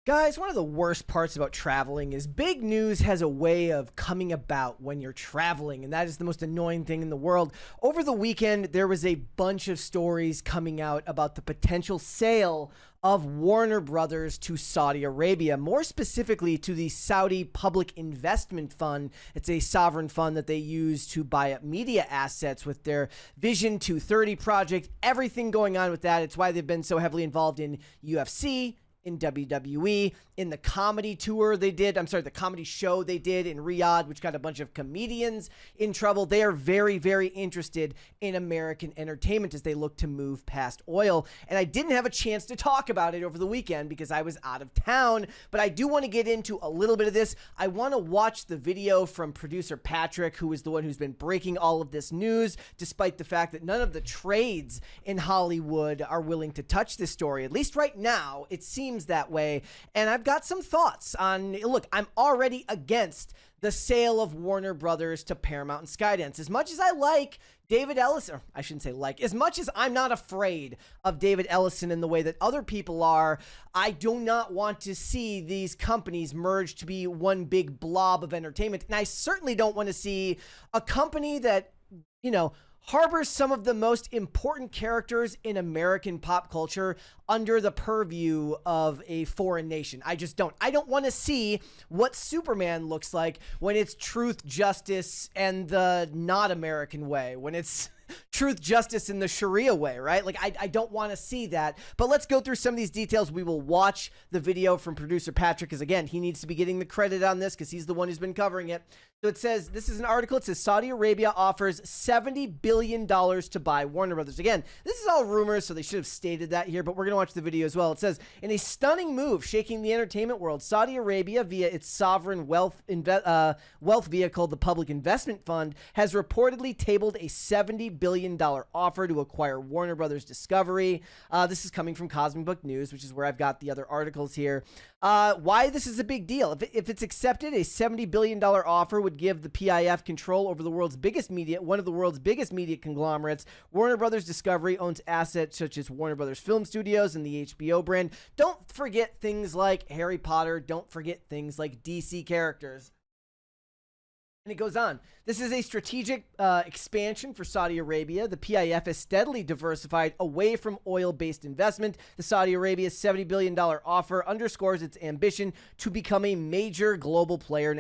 Guys, one of the worst parts about traveling is big news has a way of coming about when you're traveling, and that is the most annoying thing in the world. Over the weekend, there was a bunch of stories coming out about the potential sale of Warner Brothers to Saudi Arabia, more specifically to the Saudi Public Investment Fund. It's a sovereign fund that they use to buy up media assets with their Vision 230 project, everything going on with that. It's why they've been so heavily involved in UFC, in WWE, in the comedy tour they did. The comedy show they did in Riyadh, which got a bunch of comedians in trouble. They are very, very interested in American entertainment as they look to move past oil. And I didn't have a chance to talk about it over the weekend because I was out of town, but I do want to get into a little bit of this. I want to watch the video from producer Patrick, who is the one who's been breaking all of this news, despite the fact that none of the trades in Hollywood are willing to touch this story. At least right now, it seems that way. And I've got some thoughts on, look, I'm already against the sale of Warner Brothers to Paramount and Skydance. As much as I like David Ellison, or I shouldn't say like, as much as I'm not afraid of David Ellison in the way that other people are, I do not want to see these companies merge to be one big blob of entertainment. And I certainly don't want to see a company that, harbors some of the most important characters in American pop culture under the purview of a foreign nation. I just don't. I don't want to see what Superman looks like when it's truth, justice, and the not American way, when it's truth, justice, in the Sharia way, right? Like, I don't want to see that. But let's go through some of these details. We will watch the video from producer Patrick, because again, he needs to be getting the credit on this because he's the one who's been covering it. So it says, this is an article. It says Saudi Arabia offers $70 billion to buy Warner Brothers. Again, this is all rumors, so they should have stated that here, but we're going to watch the video as well. It says, in a stunning move shaking the entertainment world, Saudi Arabia, via its sovereign wealth vehicle, the Public Investment Fund, has reportedly tabled a $70 billion offer to acquire Warner Brothers Discovery. This is coming from Cosmic Book News, which is where I've got the other articles here. Why this is a big deal. If it's accepted, a $70 billion offer would give the PIF control over the world's biggest media, one of the world's biggest media conglomerates. Warner Brothers Discovery owns assets such as Warner Brothers Film Studios and the HBO brand. Don't forget things like Harry Potter. Don't forget things like DC characters. And it goes on. This is a strategic expansion for Saudi Arabia. The PIF has steadily diversified away from oil-based investment. The Saudi Arabia's $70 billion offer underscores its ambition to become a major global player in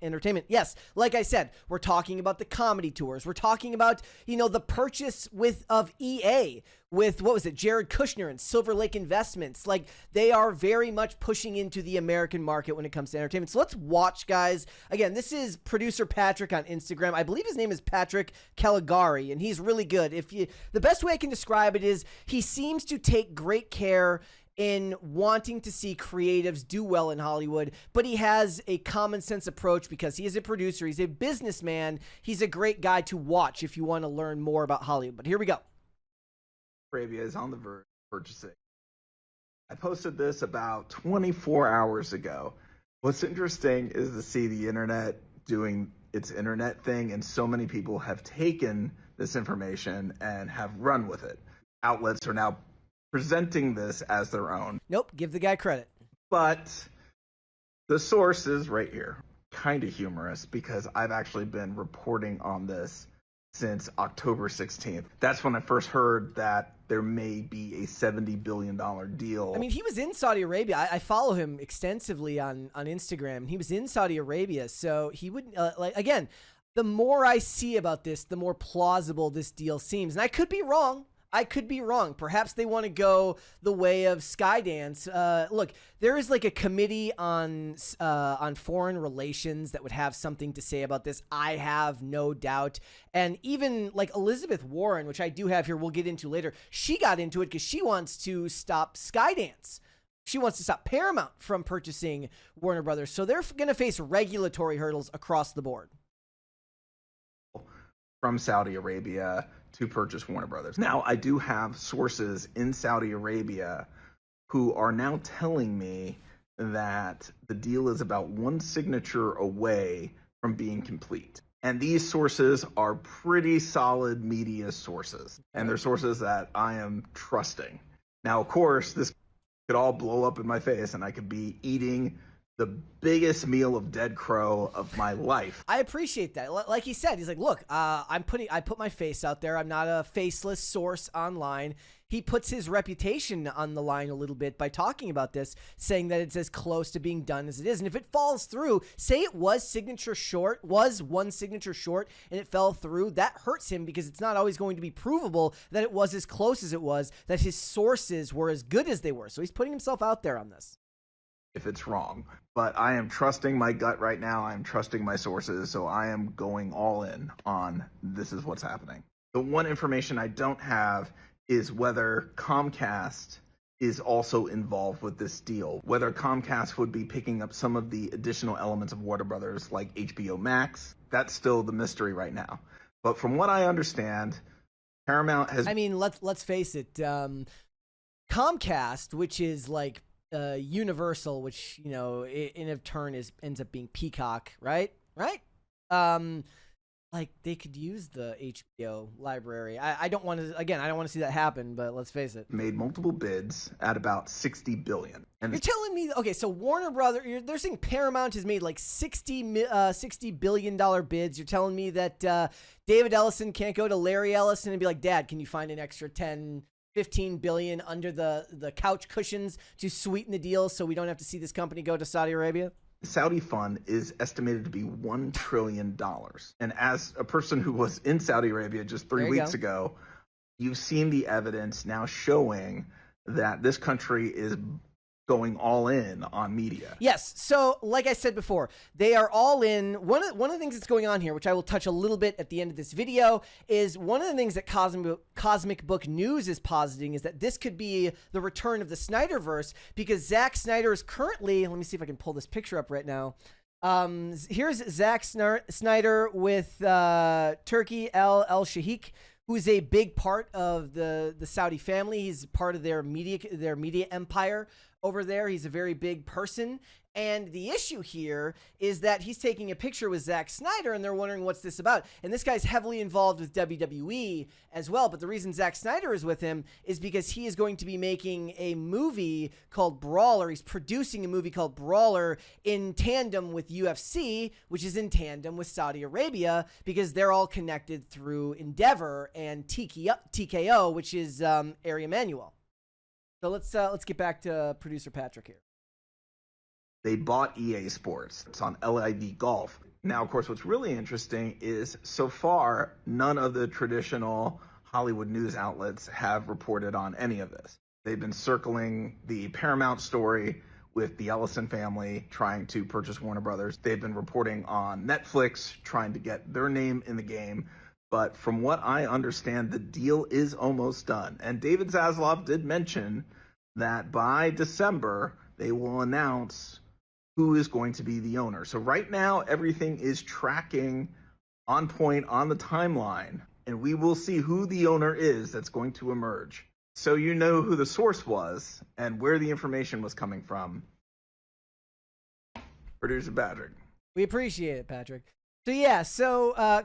entertainment. Yes, like I said, we're talking about the comedy tours. We're talking about, the purchase of EA with, what was it, Jared Kushner and Silver Lake Investments. Like, they are very much pushing into the American market when it comes to entertainment. So let's watch, guys. Again, this is producer Patrick on Instagram. I believe his name is Patrick Caligari, and he's really good. The best way I can describe it is he seems to take great care in wanting to see creatives do well in Hollywood, but he has a common sense approach because he is a producer. He's a businessman. He's a great guy to watch if you want to learn more about Hollywood. But here we go. Arabia is on the verge of purchasing. I posted this about 24 hours ago. What's interesting is to see the internet doing its internet thing, and so many people have taken this information and have run with it. Outlets are now presenting this as their own. Nope, give the guy credit. But the source is right here. Kind of humorous because I've actually been reporting on this since October 16th. That's when I first heard that there may be a $70 billion deal. I mean, he was in Saudi Arabia. I follow him extensively on Instagram. He was in Saudi Arabia, so he wouldn't, again, the more I see about this, the more plausible this deal seems. And I could be wrong. Perhaps they want to go the way of Skydance. Look, there is like a committee on foreign relations that would have something to say about this. I have no doubt. And even like Elizabeth Warren, which I do have here, we'll get into later. She got into it because she wants to stop Skydance. She wants to stop Paramount from purchasing Warner Brothers. So they're going to face regulatory hurdles across the board. From Saudi Arabia to purchase Warner Brothers. Now, I do have sources in Saudi Arabia who are now telling me that the deal is about one signature away from being complete. And these sources are pretty solid media sources, and they're sources that I am trusting. Now, of course, this could all blow up in my face, and I could be eating the biggest meal of dead crow of my life. I appreciate that. Like he said, he's like, look, I put my face out there. I'm not a faceless source online. He puts his reputation on the line a little bit by talking about this, saying that it's as close to being done as it is. And if it falls through, say it was one signature short, and it fell through, that hurts him because it's not always going to be provable that it was as close as it was, that his sources were as good as they were. So he's putting himself out there on this. If it's wrong. But I am trusting my gut right now. I'm trusting my sources. So I am going all in on this is what's happening. The one information I don't have is whether Comcast is also involved with this deal, whether Comcast would be picking up some of the additional elements of Warner Brothers like HBO Max. That's still the mystery right now. But from what I understand, Paramount has... I mean, let's face it. Comcast, which is like Universal, which, you know, in a turn ends up being Peacock, right? Like, they could use the HBO library. I don't want to see that happen, but let's face it. Made multiple bids at about $60 billion. And you're telling me, okay, so Warner Brothers, they're saying Paramount has made like $60 billion bids. You're telling me that David Ellison can't go to Larry Ellison and be like, Dad, can you find an extra 15 billion under the couch cushions to sweeten the deal so we don't have to see this company go to Saudi Arabia? Saudi fund is estimated to be $1 trillion. And as a person who was in Saudi Arabia just 3 weeks ago, you've seen the evidence now showing that this country is going all in on media. Yes. So like I said before, they are all in. One of the things that's going on here, which I will touch a little bit at the end of this video, is one of the things that Cosmic Book News is positing is that this could be the return of the Snyderverse, because Zack Snyder is currently, let me see if I can pull this picture up right now. Here's Zack Snyder with Turki El Sheikh, who's a big part of the Saudi family. He's part of their media empire over there. He's a very big person. And the issue here is that he's taking a picture with Zack Snyder, and they're wondering what's this about. And this guy's heavily involved with WWE as well. But the reason Zack Snyder is with him is because he is going to be making a movie called Brawler. He's producing a movie called Brawler in tandem with UFC, which is in tandem with Saudi Arabia, because they're all connected through Endeavor and TKO, which is Ari Emanuel. So let's get back to producer Patrick here. They bought EA Sports. It's on LIV Golf. Now, of course, what's really interesting is so far, none of the traditional Hollywood news outlets have reported on any of this. They've been circling the Paramount story with the Ellison family trying to purchase Warner Brothers. They've been reporting on Netflix trying to get their name in the game. But from what I understand, the deal is almost done. And David Zaslav did mention that by December, they will announce who is going to be the owner. So right now, everything is tracking on point on the timeline, and we will see who the owner is that's going to emerge. So you know who the source was and where the information was coming from. Producer Patrick. We appreciate it, Patrick. So yeah,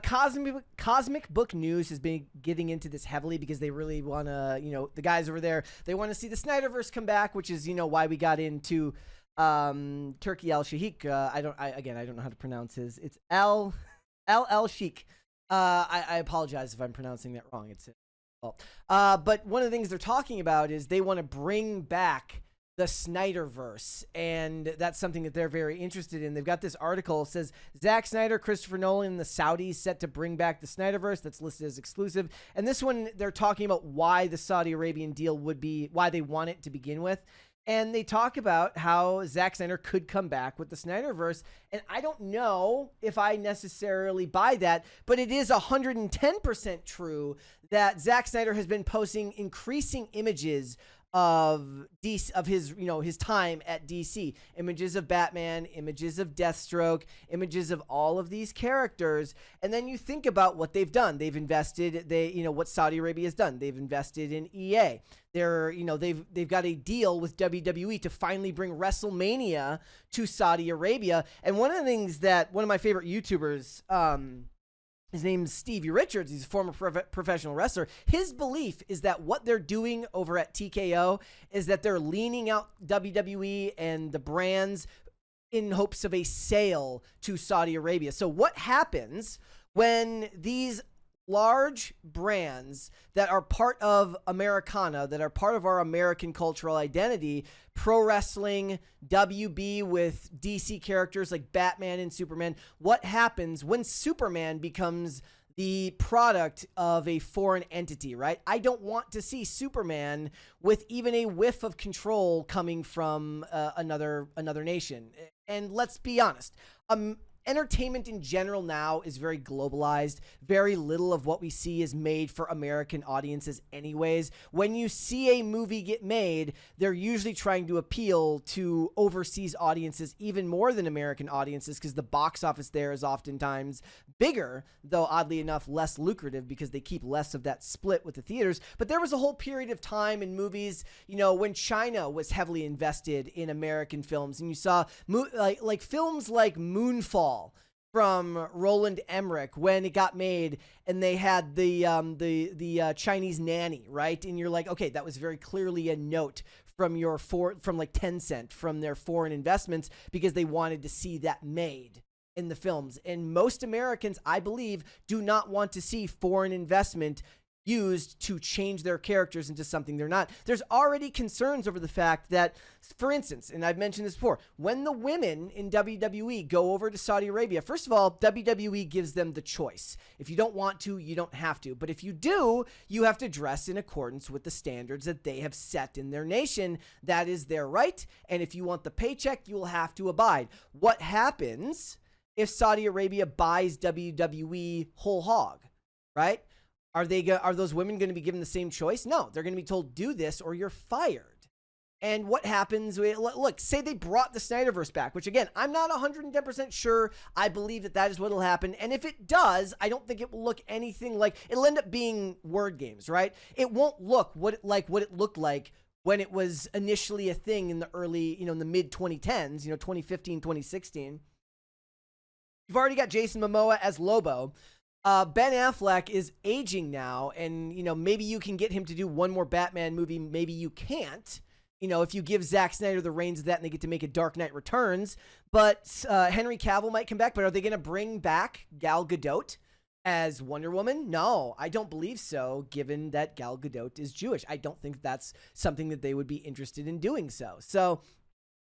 Cosmic Book News has been getting into this heavily because they really want to, the guys over there, they want to see the Snyderverse come back, which is, why we got into Turki El Sheikh. I don't know how to pronounce his. It's El Sheikh. I apologize if I'm pronouncing that wrong. But one of the things they're talking about is they want to bring back the Snyderverse, and that's something that they're very interested in. They've got this article. It says Zack Snyder, Christopher Nolan, and the Saudis set to bring back the Snyderverse. That's listed as exclusive. And this one, they're talking about why the Saudi Arabian deal why they want it to begin with. And they talk about how Zack Snyder could come back with the Snyderverse. And I don't know if I necessarily buy that, but it is 110% true that Zack Snyder has been posting increasing images of DC, of his time at DC, images of Batman, images of Deathstroke, images of all of these characters. And then you think about what they've done. They've invested, what Saudi Arabia has done. They've invested in EA. They've got a deal with WWE to finally bring WrestleMania to Saudi Arabia. And one of the things that one of my favorite YouTubers, his name's Stevie Richards. He's a former professional wrestler. His belief is that what they're doing over at TKO is that they're leaning out WWE and the brands in hopes of a sale to Saudi Arabia. So what happens when these large brands that are part of Americana, that are part of our American cultural identity, pro wrestling, WB with DC characters like Batman and Superman, what happens when Superman becomes the product of a foreign entity, right? I don't want to see Superman with even a whiff of control coming from another nation. And let's be honest, entertainment in general now is very globalized. Very little of what we see is made for American audiences anyways. When you see a movie get made, they're usually trying to appeal to overseas audiences even more than American audiences, because the box office there is oftentimes bigger, though oddly enough less lucrative, because they keep less of that split with the theaters. But there was a whole period of time in movies, you know, when China was heavily invested in American films, and you saw like films like Moonfall from Roland Emmerich when it got made, and they had the Chinese nanny, right? And you're like, okay, that was very clearly a note from from like Tencent, from their foreign investments, because they wanted to see that made in the films. And most Americans, I believe, do not want to see foreign investment used to change their characters into something they're not. There's already concerns over the fact that, for instance, and I've mentioned this before, when the women in WWE go over to Saudi Arabia, first of all, WWE gives them the choice. If you don't want to, you don't have to. But if you do, you have to dress in accordance with the standards that they have set in their nation. That is their right. And if you want the paycheck, you will have to abide. What happens if Saudi Arabia buys WWE whole hog, right? Are those women going to be given the same choice? No, they're going to be told, do this or you're fired. And what happens? Look, say they brought the Snyderverse back, which again, I'm not 110% sure I believe that is what will happen. And if it does, I don't think it will look anything like, it'll end up being word games, right? It won't look what it looked like when it was initially a thing in the early, in the mid 2010s, 2015, 2016. You've already got Jason Momoa as Lobo. Ben Affleck is aging now, and, maybe you can get him to do one more Batman movie. Maybe you can't, if you give Zack Snyder the reins of that and they get to make a Dark Knight Returns. But Henry Cavill might come back. But are they going to bring back Gal Gadot as Wonder Woman? No, I don't believe so, given that Gal Gadot is Jewish. I don't think that's something that they would be interested in doing so. So,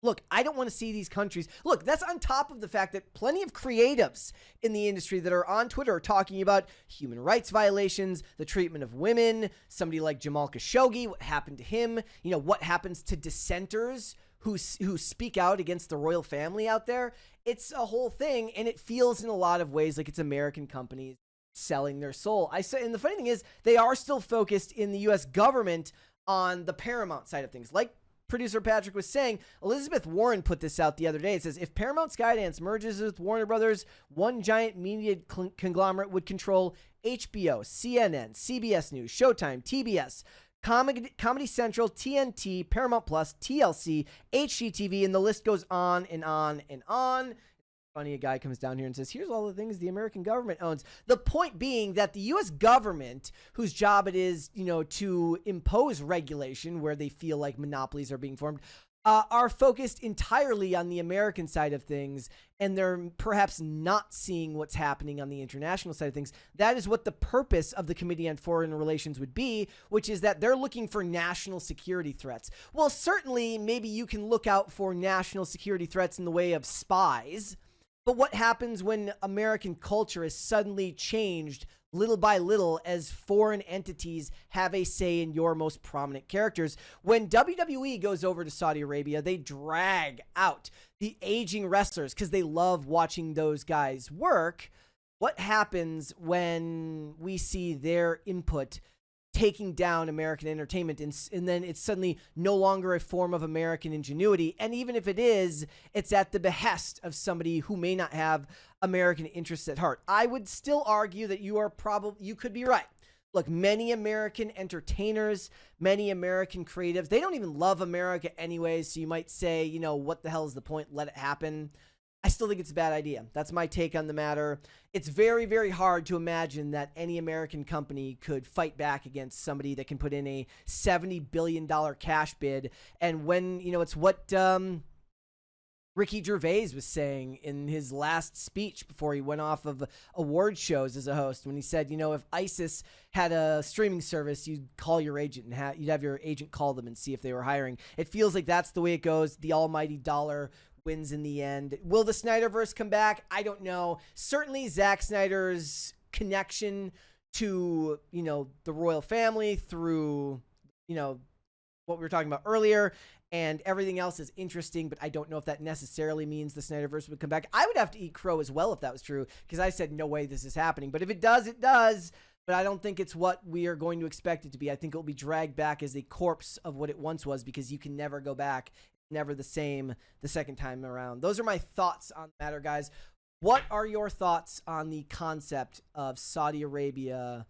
look, I don't want to see these countries. Look, that's on top of the fact that plenty of creatives in the industry that are on Twitter are talking about human rights violations, the treatment of women, somebody like Jamal Khashoggi, what happened to him, what happens to dissenters who speak out against the royal family out there. It's a whole thing, and it feels in a lot of ways like it's American companies selling their soul. And the funny thing is, they are still focused in the U.S. government on the Paramount side of things. Like producer Patrick was saying, Elizabeth Warren put this out the other day. It says, if Paramount Skydance merges with Warner Brothers, one giant media conglomerate would control HBO, CNN, CBS News, Showtime, TBS, Comedy Central, TNT, Paramount Plus, TLC, HGTV, and the list goes on and on and on. Funny, a guy comes down here and says, here's all the things the American government owns. The point being that the U.S. government, whose job it is, to impose regulation where they feel like monopolies are being formed, are focused entirely on the American side of things, and they're perhaps not seeing what's happening on the international side of things. That is what the purpose of the Committee on Foreign Relations would be, which is that they're looking for national security threats. Well, certainly, maybe you can look out for national security threats in the way of spies. But what happens when American culture is suddenly changed little by little as foreign entities have a say in your most prominent characters? When WWE goes over to Saudi Arabia, they drag out the aging wrestlers because they love watching those guys work. What happens when we see their input taking down American entertainment, and then it's suddenly no longer a form of American ingenuity? And even if it is, it's at the behest of somebody who may not have American interests at heart. I would still argue that you could be right. Look, many American entertainers, many American creatives, they don't even love America anyways. So you might say, what the hell is the point? Let it happen. I still think it's a bad idea. That's my take on the matter. It's very, very hard to imagine that any American company could fight back against somebody that can put in a $70 billion cash bid. And when, it's what Ricky Gervais was saying in his last speech before he went off of award shows as a host, when he said, if ISIS had a streaming service, you'd call your agent and you'd have your agent call them and see if they were hiring. It feels like that's the way it goes. The almighty dollar wins in the end. Will the Snyderverse come back? I don't know. Certainly Zack Snyder's connection to, the royal family through, what we were talking about earlier, and everything else is interesting, but I don't know if that necessarily means the Snyderverse would come back. I would have to eat crow as well if that was true, because I said, no way this is happening. But if it does, it does. But I don't think it's what we are going to expect it to be. I think it will be dragged back as a corpse of what it once was, because you can never go back. Never the same the second time around. Those are my thoughts on the matter, guys. What are your thoughts on the concept of Saudi Arabia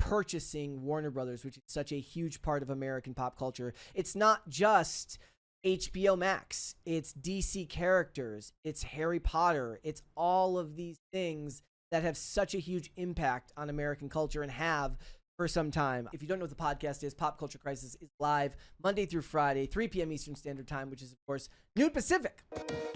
purchasing Warner Brothers, which is such a huge part of American pop culture? It's not just HBO Max. It's DC characters. It's Harry Potter. It's all of these things that have such a huge impact on American culture and have for some time. If you don't know what the podcast is, Pop Culture Crisis is live Monday through Friday, 3 p.m. Eastern Standard Time, which is, of course, noon Pacific.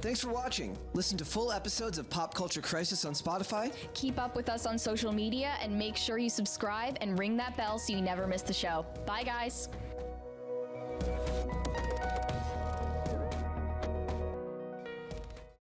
Thanks for watching. Listen to full episodes of Pop Culture Crisis on Spotify. Keep up with us on social media and make sure you subscribe and ring that bell so you never miss the show. Bye, guys.